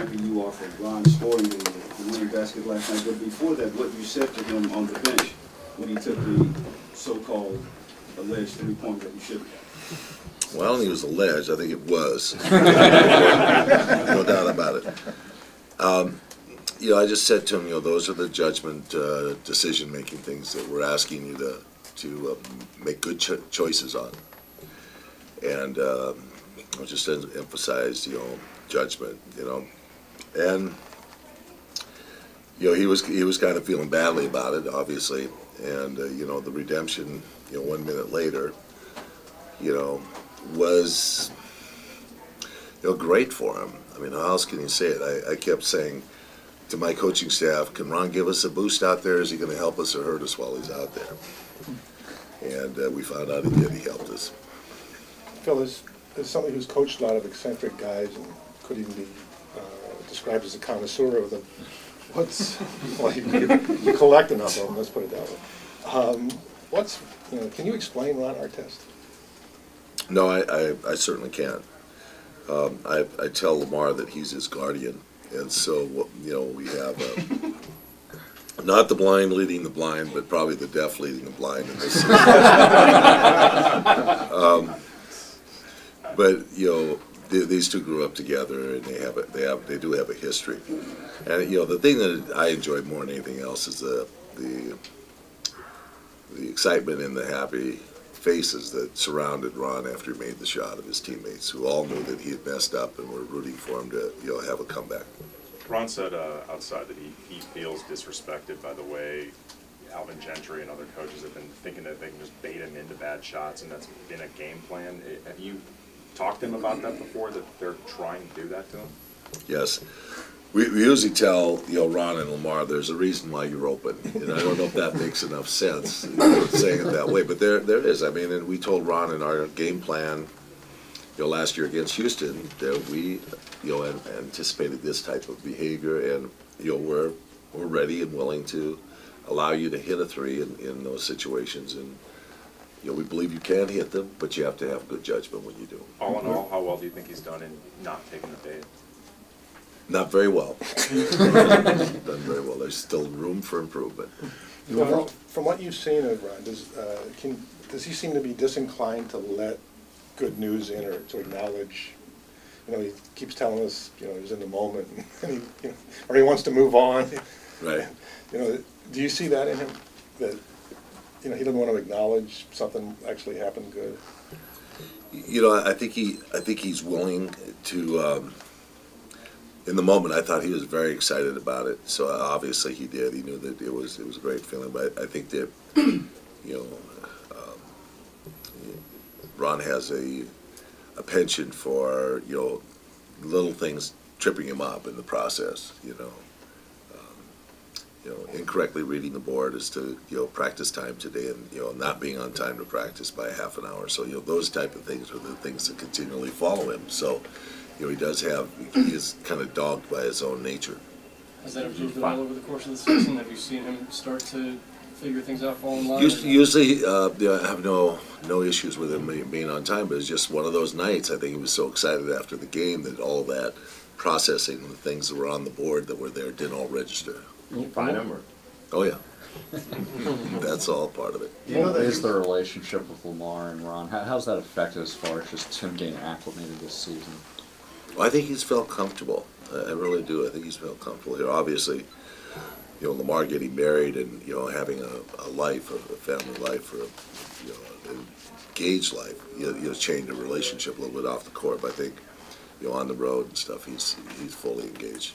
happy you are for Ron scoring the winning basket last night, but before that, what you said to him on the bench when he took the so-called alleged three-point that you should have got. Well, I don't think it was alleged. I think it was. No doubt about it. You know, I just said to him, you know, those are the judgment, decision-making things that we're asking you to make good choices on. And I just emphasized, you know, judgment, you know. And, you know, he was kind of feeling badly about it, obviously. And, you know, the redemption, you know, 1 minute later, you know, was, you know, great for him. I mean, how else can you say it? I kept saying to my coaching staff, can Ron give us a boost out there? Is he going to help us or hurt us while he's out there? And we found out he did. He helped us. Phil, as somebody who's coached a lot of eccentric guys and could even be described as a connoisseur of them, well, you collect enough of them, let's put it that way. You know, can you explain Ron Artest? No, I certainly can't. I tell Lamar that he's his guardian, and so, you know, we have not the blind leading the blind, but probably the deaf leading the blind in this. But you know, these two grew up together, and they do have a history. And you know, the thing that I enjoy more than anything else is the excitement and the happy faces that surrounded Ron after he made the shot of his teammates, who all knew that he had messed up and were rooting for him to, you know, have a comeback. Ron said outside that he feels disrespected by the way Alvin Gentry and other coaches have been thinking that they can just bait him into bad shots, and that's been a game plan. Have you talked to him about that before, that they're trying to do that to him? Yes. We usually tell, you know, Ron and Lamar, there's a reason why you're open. And I don't know if that makes enough sense, you know, saying it that way, but there is. I mean, and we told Ron in our game plan, you know, last year against Houston, that we, you know, anticipated this type of behavior, and you know, we're ready and willing to allow you to hit a three in those situations, and you know, we believe you can hit them, but you have to have good judgment when you do. All in all, how well do you think he's done in not taking the bait? Not very well. Done very well. There's still room for improvement. From what you've seen of Ron, does he seem to be disinclined to let good news in, or to acknowledge? You know, he keeps telling us, you know, he's in the moment, and he, you know, or he wants to move on. Right. You know, do you see that in him? That, you know, he doesn't want to acknowledge something actually happened good. You know, I think he's willing to. In the moment, I thought he was very excited about it. So obviously he did. He knew that it was a great feeling. But I think that, you know, Ron has a penchant for, you know, little things tripping him up in the process. You know, incorrectly reading the board as to, you know, practice time today, and you know, not being on time to practice by a half an hour. So you know, those type of things are the things that continually follow him. So. You know, he is kind of dogged by his own nature. Has that improved at all over the course of the season? Have you seen him start to figure things out, fall in line? Usually, you know, I have no issues with him being on time, but it's just one of those nights. I think he was so excited after the game that all that processing, the things that were on the board that were there, didn't all register. You find him, or? Oh yeah. That's all part of it. What is the relationship with Lamar and Ron? How's that affected as far as just him getting acclimated this season? Well, I think he's felt comfortable. I really do. I think he's felt comfortable here. Obviously, you know, Lamar getting married and, you know, having a life, a family life, or you know, an engaged life, you know, change the relationship a little bit off the court. But I think, you know, on the road and stuff, he's fully engaged.